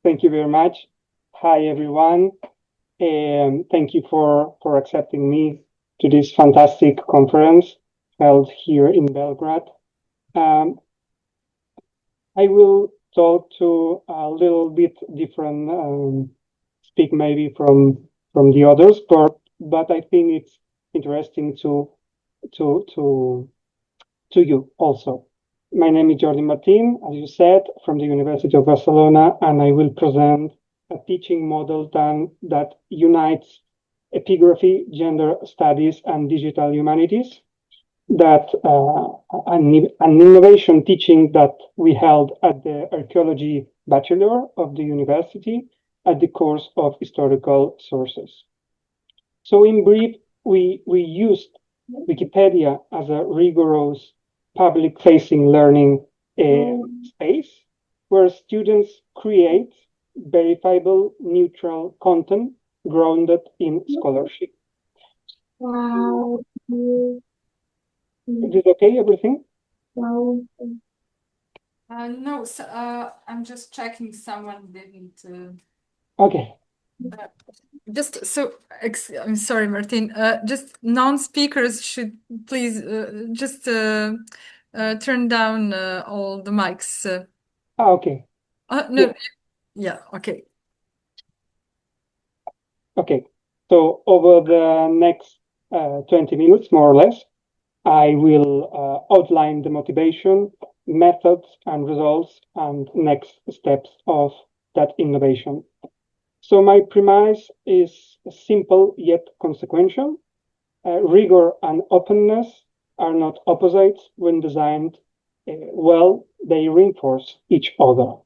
Thank you very much. Hi, everyone. Thank you for accepting me to this fantastic conference held here in Belgrade. Um, I will talk to a little bit different, speak maybe from the others, but I think it's interesting to to to you also. My name is Jordi Martín, as you said, from the University of Barcelona, and I will present a teaching model that unites epigraphy, gender studies, and digital humanities. That an innovation teaching that we held at the archaeology bachelor of the university at the course of historical sources. So in brief, we used Wikipedia as a rigorous public-facing learning space where students create verifiable, neutral content grounded in scholarship. Is it okay, everything? No, so, I'm just checking someone didn't. Okay. Just so, I'm sorry, Martin. Just non-speakers should please just turn down all the mics. Okay. No, yeah, okay. Okay. So over the next 20 minutes, more or less, I will outline the motivation, methods, and results, and next steps of that innovation. So my premise is simple yet consequential. Rigor and openness are not opposites when designed well, they reinforce each other.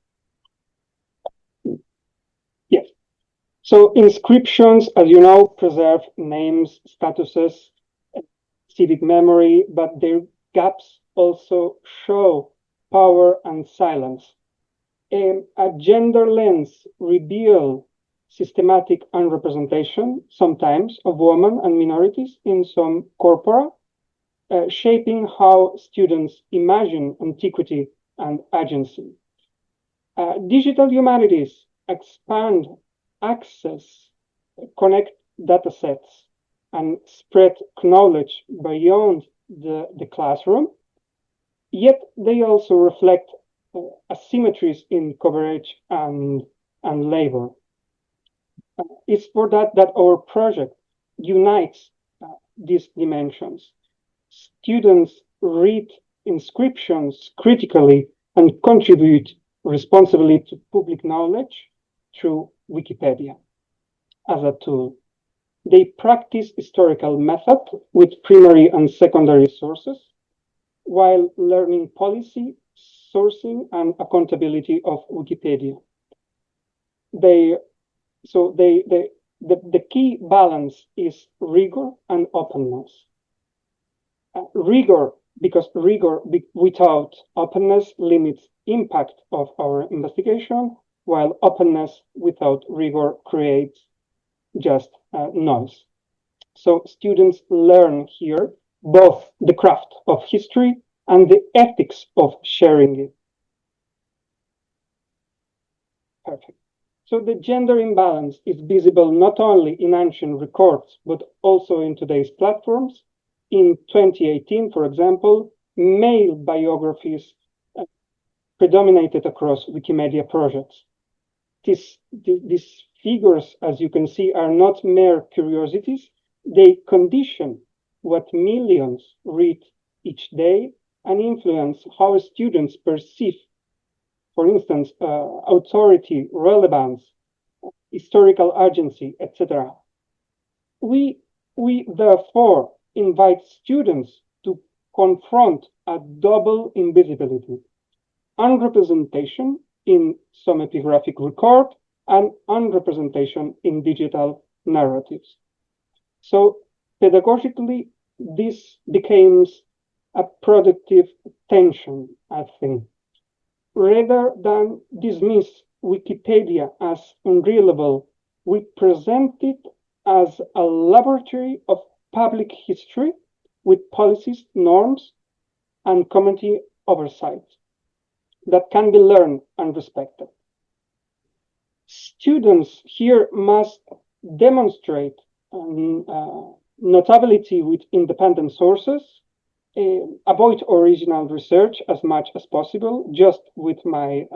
Yes. So inscriptions, as you know, preserve names, statuses, civic memory, but their gaps also show power and silence. A gender lens reveals systematic unrepresentation, sometimes, of women and minorities in some corpora, shaping how students imagine antiquity and agency. Digital humanities expand access, connect datasets, and spread knowledge beyond the classroom, yet they also reflect asymmetries in coverage and labor. It's for that our project unites these dimensions. Students read inscriptions critically and contribute responsibly to public knowledge through Wikipedia as a tool. They practice historical method with primary and secondary sources while learning policy, sourcing, and accountability of Wikipedia. The key balance is rigor and openness. Rigor, because rigor without openness limits impact of our investigation, while openness without rigor creates just noise. So students learn here both the craft of history and the ethics of sharing it. Perfect. So the gender imbalance is visible not only in ancient records, but also in today's platforms. In 2018, for example, male biographies predominated across Wikimedia projects. These figures, as you can see, are not mere curiosities. They condition what millions read each day and influence how students perceive, for instance, authority, relevance, historical agency, etc. We therefore invite students to confront a double invisibility, unrepresentation in some epigraphic record and unrepresentation in digital narratives. So pedagogically, this becomes a productive tension, I think. Rather than dismiss Wikipedia as unreliable, we present it as a laboratory of public history with policies, norms, and community oversight that can be learned and respected. Students here must demonstrate notability with independent sources, avoid original research as much as possible, just with my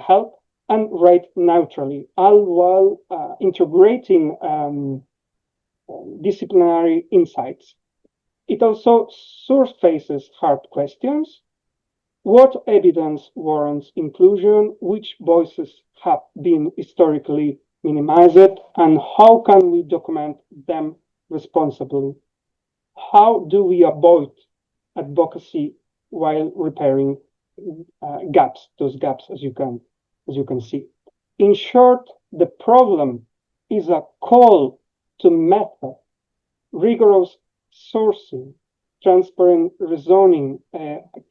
help, and write neutrally, all while integrating disciplinary insights. It also surfaces hard questions. What evidence warrants inclusion? Which voices have been historically minimized? And how can we document them responsibly? How do we avoid advocacy while repairing gaps, those gaps, as you can see? In short, the problem is a call to method, rigorous sourcing, transparent reasoning,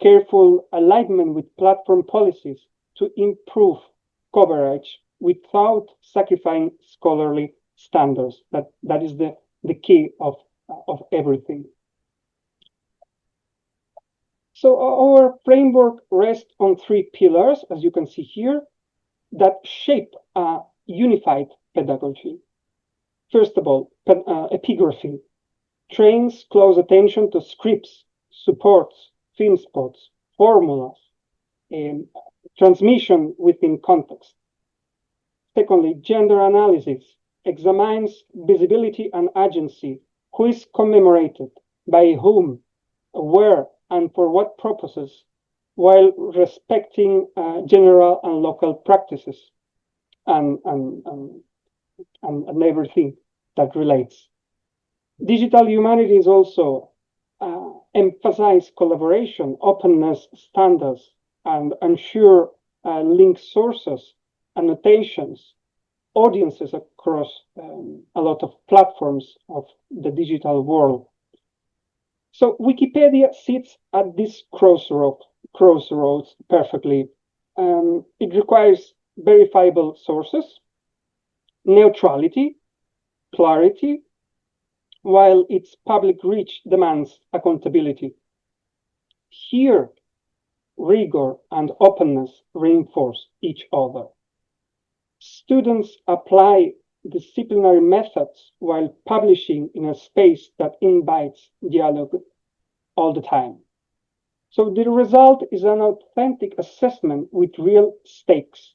careful alignment with platform policies to improve coverage without sacrificing scholarly standards. That is the key of everything. So our framework rests on three pillars, as you can see here, that shape a unified pedagogy. First of all, epigraphy trains close attention to scripts, supports, film spots, formulas, and transmission within context. Secondly, gender analysis examines visibility and agency, who is commemorated, by whom, where, and for what purposes, while respecting general and local practices and everything that relates. Digital humanities also emphasize collaboration, openness standards, and ensure link sources, annotations, audiences across a lot of platforms of the digital world. So Wikipedia sits at this crossroads perfectly. It requires verifiable sources, neutrality, clarity, while its public reach demands accountability. Here, rigor and openness reinforce each other. Students apply disciplinary methods while publishing in a space that invites dialogue all the time. So the result is an authentic assessment with real stakes.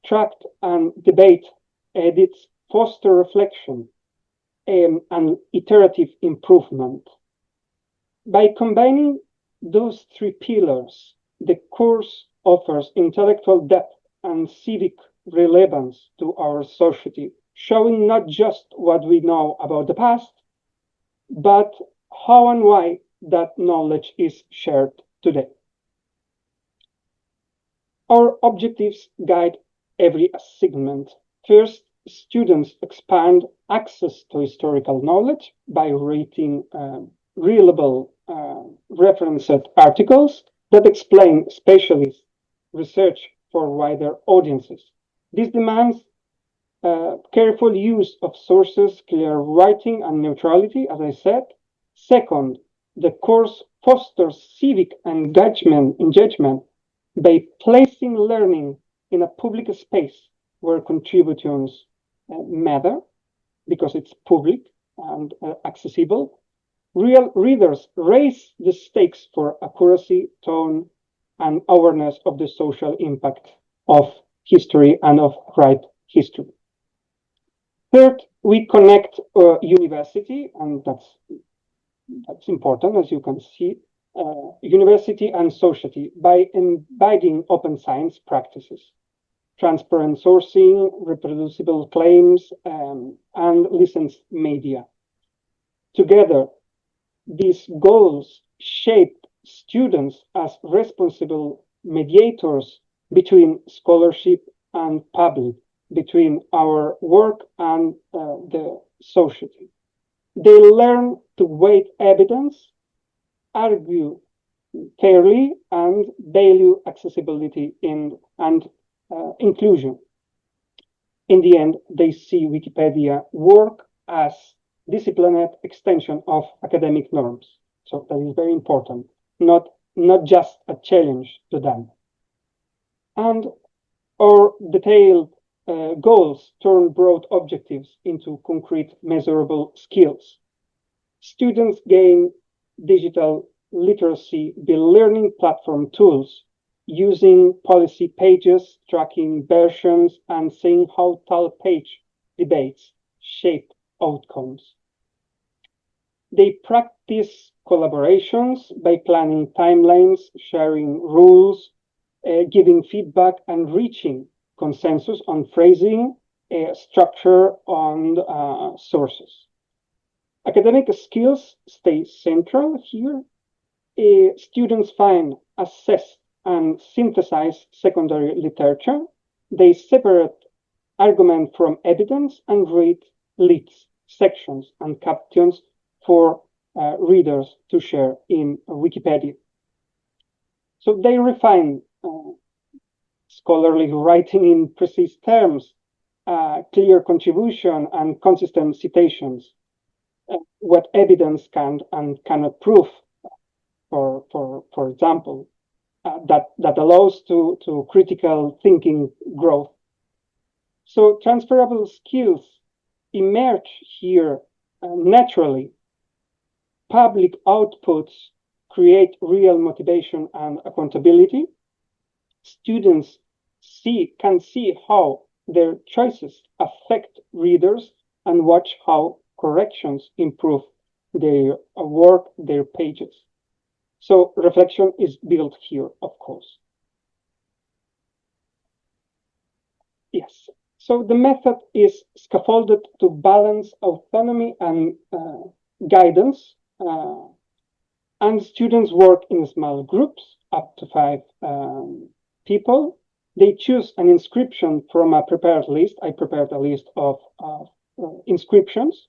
Tract and debate edits foster reflection and iterative improvement. By combining those three pillars, the course offers intellectual depth and civic relevance to our society, showing not just what we know about the past, but how and why that knowledge is shared today. Our objectives guide every segment. First, students expand access to historical knowledge by reading reliable referenced articles that explain specialist research for wider audiences. This demands careful use of sources, clear writing, and neutrality, as I said. Second, the course fosters civic engagement by placing learning in a public space where contributions matter because it's public and accessible. Real readers raise the stakes for accuracy, tone, and awareness of the social impact of history and of right history. Third, we connect university, and that's important, as you can see, university and society by embedding open science practices, transparent sourcing, reproducible claims, and licensed media. Together, these goals shape students as responsible mediators between scholarship and public, between our work and the society. They learn to weigh evidence, argue fairly, and value accessibility and inclusion. In the end, they see Wikipedia work as disciplined extension of academic norms. So that is very important, not just a challenge to them. And our detailed goals turn broad objectives into concrete, measurable skills. Students gain digital literacy via learning platform tools, using policy pages, tracking versions, and seeing how tall page debates shape outcomes. They practice collaborations by planning timelines, sharing rules, giving feedback, and reaching consensus on phrasing, structure, and sources. Academic skills stay central here. Students find, assess, and synthesize secondary literature. They separate argument from evidence and read leads, sections, and captions for readers to share in Wikipedia. So they refine scholarly writing in precise terms, clear contribution, and consistent citations. What evidence can and cannot prove, for example, that allows to critical thinking growth. So transferable skills emerge here naturally. Public outputs create real motivation and accountability. Students can see how their choices affect readers and watch how corrections improve their work, their pages. So reflection is built here, of course. Yes. So the method is scaffolded to balance autonomy and guidance. And students work in small groups, up to 5 people. They choose an inscription from a prepared list. I prepared a list of inscriptions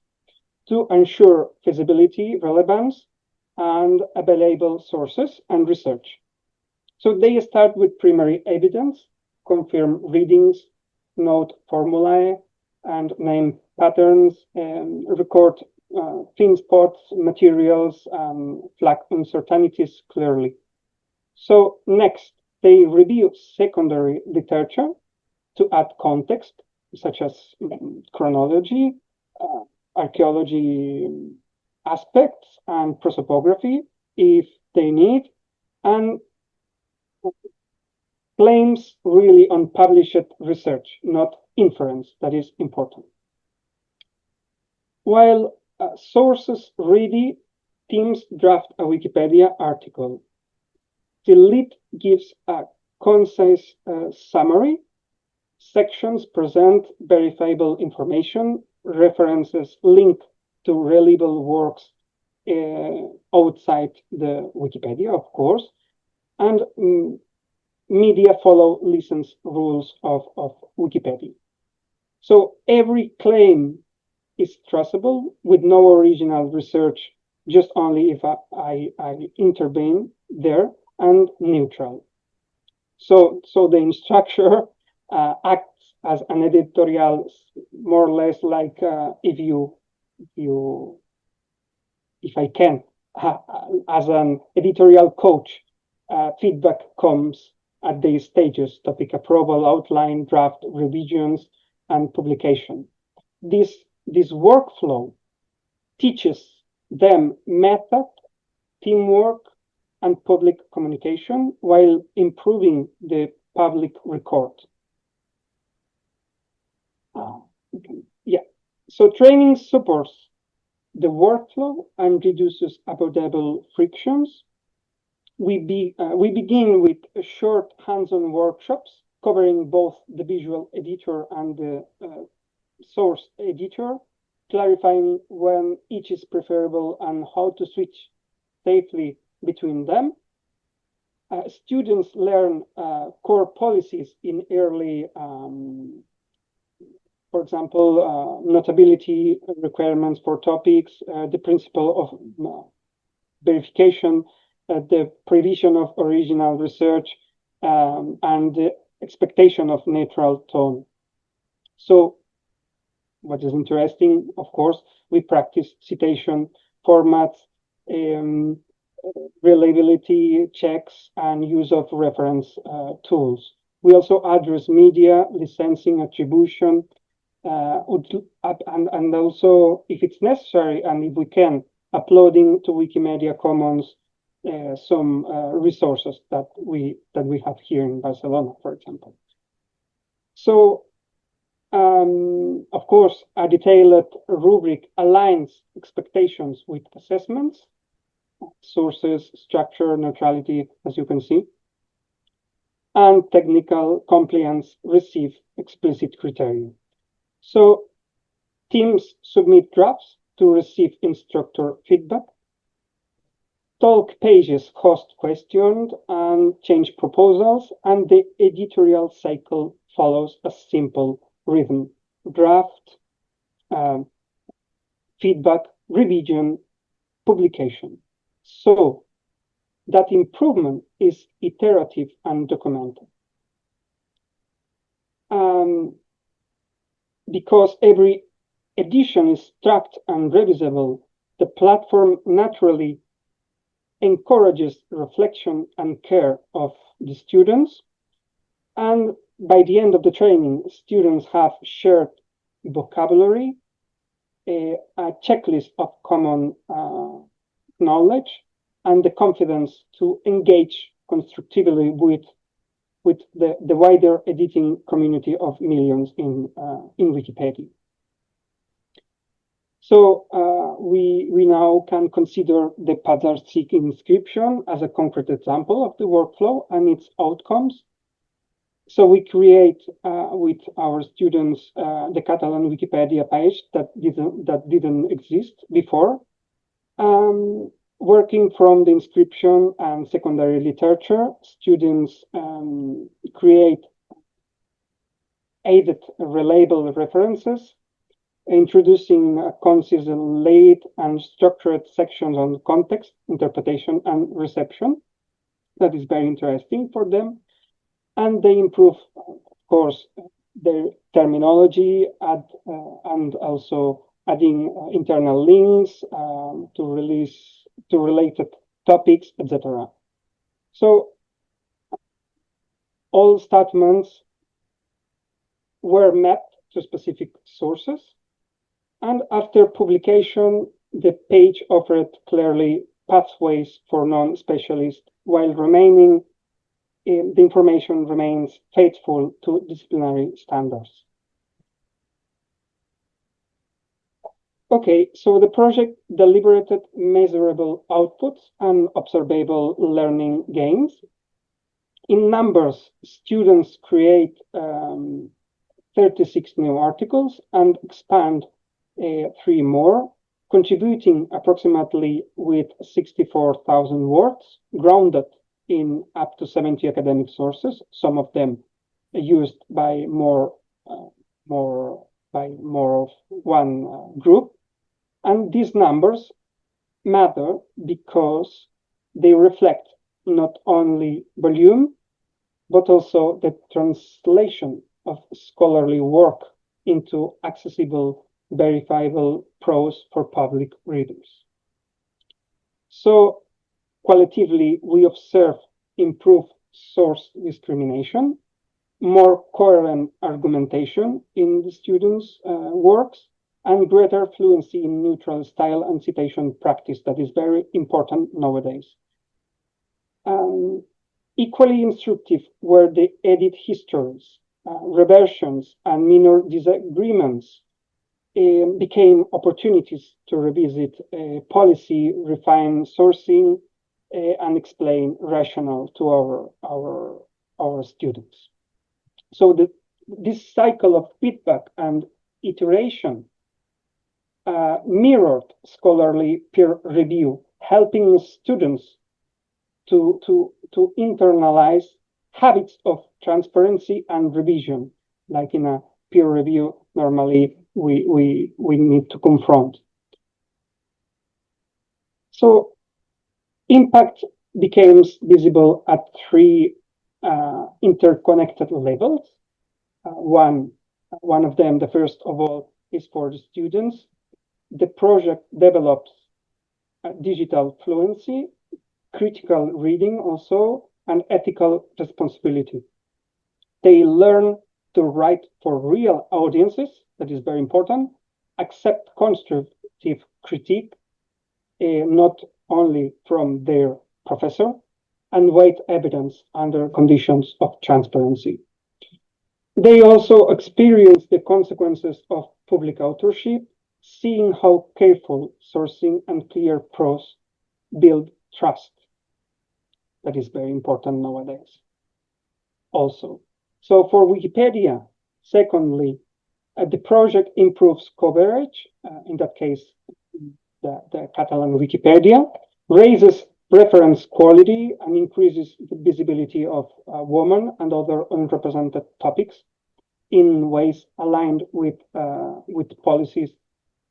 to ensure feasibility, relevance, and available sources and research. So they start with primary evidence, confirm readings, note formulae, and name patterns, and record thin spots, materials, flag uncertainties clearly. So next, they review secondary literature to add context, such as chronology, archaeology aspects, and prosopography, if they need, and claims really on published research, not inference. That is important. While sources ready, teams draft a Wikipedia article. The lead gives a concise summary. Sections present verifiable information, references link to reliable works outside the Wikipedia, of course, and media follow license rules of Wikipedia. So every claim is traceable with no original research, just only if I intervene there, and neutral. So the instructor acts as an editorial, more or less like if I can, as an editorial coach, feedback comes at these stages: topic approval, outline, draft, revisions, and publication. This workflow teaches them method, teamwork, and public communication while improving the public record. Yeah. So training supports the workflow and reduces avoidable frictions. We begin with short hands-on workshops covering both the visual editor and the source editor, clarifying when each is preferable and how to switch safely between them. Students learn core policies in early, for example, notability requirements for topics, the principle of verification, the provision of original research, and the expectation of neutral tone. So what is interesting, of course, we practice citation formats, reliability checks, and use of reference tools. We also address media, licensing, attribution, and also, if it's necessary and if we can, uploading to Wikimedia Commons some resources that we have here in Barcelona, for example. So, of course, a detailed rubric aligns expectations with assessments, sources, structure, neutrality, as you can see, and technical compliance receive explicit criteria. So teams submit drafts to receive instructor feedback. Talk pages host questions and change proposals, and the editorial cycle follows a simple rhythm: draft, feedback, revision, publication. So that improvement is iterative and documented. Because every edition is tracked and revisable, the platform naturally encourages reflection and care of the students. And by the end of the training, students have shared vocabulary, a checklist of common knowledge, and the confidence to engage constructively with the wider editing community of millions in Wikipedia. So we now can consider the Padarcik inscription as a concrete example of the workflow and its outcomes. So we create with our students the Catalan Wikipedia page that didn't exist before. Working from the inscription and secondary literature, students create aided reliable references, introducing concise, laid, and structured sections on context, interpretation, and reception. That is very interesting for them. And they improve, of course, their terminology and also adding internal links to related topics, etc. So all statements were mapped to specific sources, and after publication, the page offered clearly pathways for non-specialists, while remaining the information remains faithful to disciplinary standards. Okay, so the project deliberated measurable outputs and observable learning gains. In numbers, students create 36 new articles and expand 3 more, contributing approximately with 64,000 words, grounded in up to 70 academic sources, some of them used by more of one group. And these numbers matter because they reflect not only volume, but also the translation of scholarly work into accessible, verifiable prose for public readers. So qualitatively, we observe improved source discrimination, more coherent argumentation in the students' works, and greater fluency in neutral style and citation practice that is very important nowadays. Equally instructive were the edit histories, reversions, and minor disagreements became opportunities to revisit policy, refine sourcing, and explain rationale to our students. So this cycle of feedback and iteration mirrored scholarly peer review, helping students to internalize habits of transparency and revision, like in a peer review normally we need to confront. So impact becomes visible at 3 interconnected levels. One of them, the first of all, is for the students. The project develops digital fluency, critical reading also, and ethical responsibility. They learn to write for real audiences, that is very important, accept constructive critique, not only from their professor, and weight evidence under conditions of transparency. They also experience the consequences of public authorship, seeing how careful sourcing and clear prose build trust. That is very important nowadays. Also, so for Wikipedia, secondly, the project improves coverage, in that case, the Catalan Wikipedia, raises reference quality and increases the visibility of women and other unrepresented topics in ways aligned with policies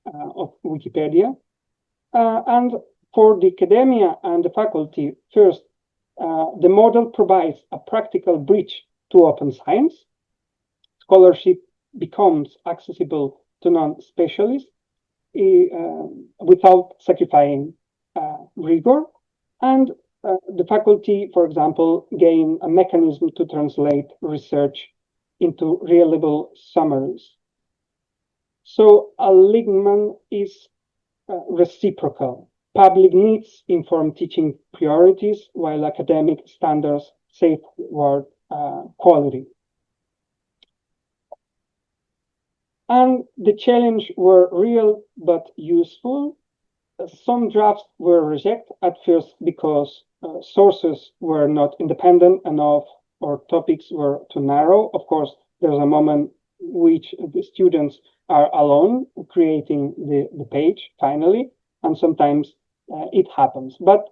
of Wikipedia. And for the academia and the faculty, first, the model provides a practical bridge to open science. Scholarship becomes accessible to non-specialists without sacrificing rigor. And the faculty, for example, gain a mechanism to translate research into reliable summaries. So alignment is reciprocal. Public needs inform teaching priorities, while academic standards safeguard quality. And the challenge were real but useful. Some drafts were rejected at first because sources were not independent enough or topics were too narrow. Of course, there's a moment which the students are alone creating the page finally, and sometimes it happens. But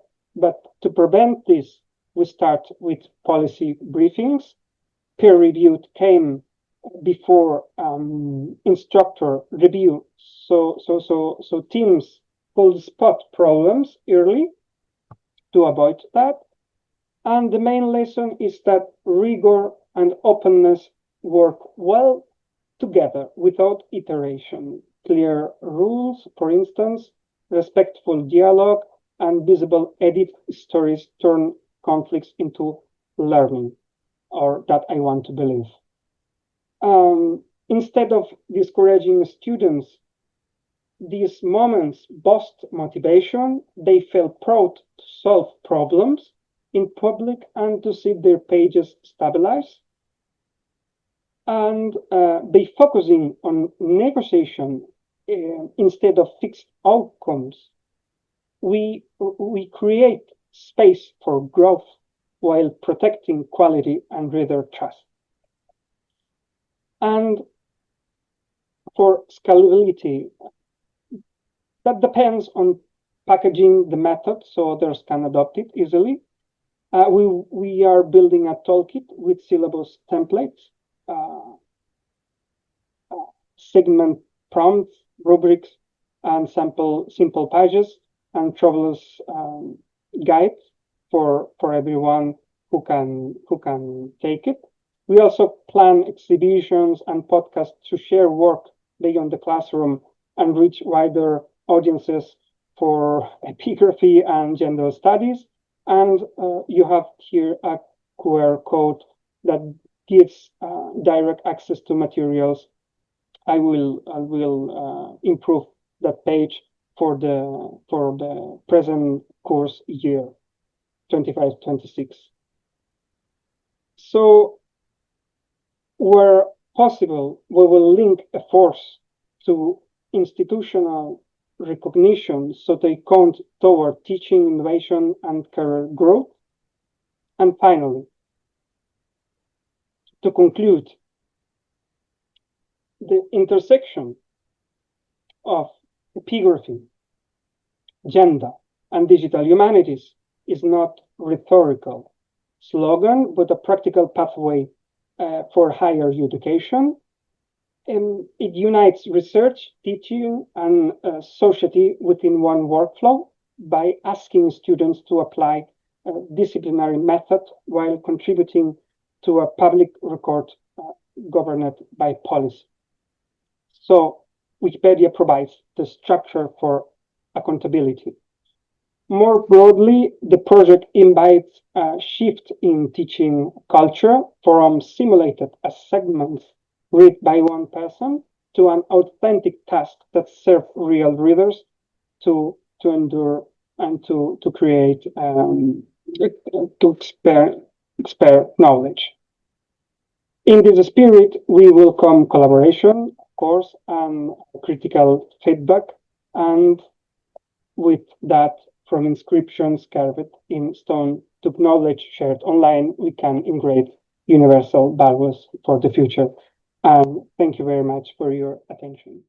to prevent this, we start with policy briefings. Peer reviewed came before instructor review, so teams could spot problems early to avoid that. And the main lesson is that rigor and openness work well together without iteration. Clear rules, for instance, respectful dialogue, and visible edit stories turn conflicts into learning, or that I want to believe. Instead of discouraging students, these moments boost motivation. They feel proud to solve problems in public and to see their pages stabilize. And by focusing on negotiation instead of fixed outcomes, we create space for growth while protecting quality and reader trust. And for scalability, that depends on packaging the method so others can adopt it easily. We are building a toolkit with syllabus templates, segment prompts, rubrics, and simple pages, and travelers guides for everyone who can take it. We also plan exhibitions and podcasts to share work beyond the classroom and reach wider audiences for epigraphy and gender studies. And you have here a QR code that gives direct access to materials. I will improve that page for the present course year 25-26. So where possible, we will link efforts to institutional recognition so they count toward teaching, innovation, and career growth. And finally, to conclude, the intersection of epigraphy, gender, and digital humanities is not rhetorical slogan, but a practical pathway for higher education. It unites research, teaching, and society within one workflow by asking students to apply a disciplinary method while contributing to a public record governed by policy. So Wikipedia provides the structure for accountability. More broadly, the project invites a shift in teaching culture from simulated as segments read by one person to an authentic task that serves real readers to endure and to create to expert knowledge. In this spirit, we welcome collaboration, of course, and critical feedback, and with that, from inscriptions carved in stone to knowledge shared online, we can engrave universal values for the future. And thank you very much for your attention.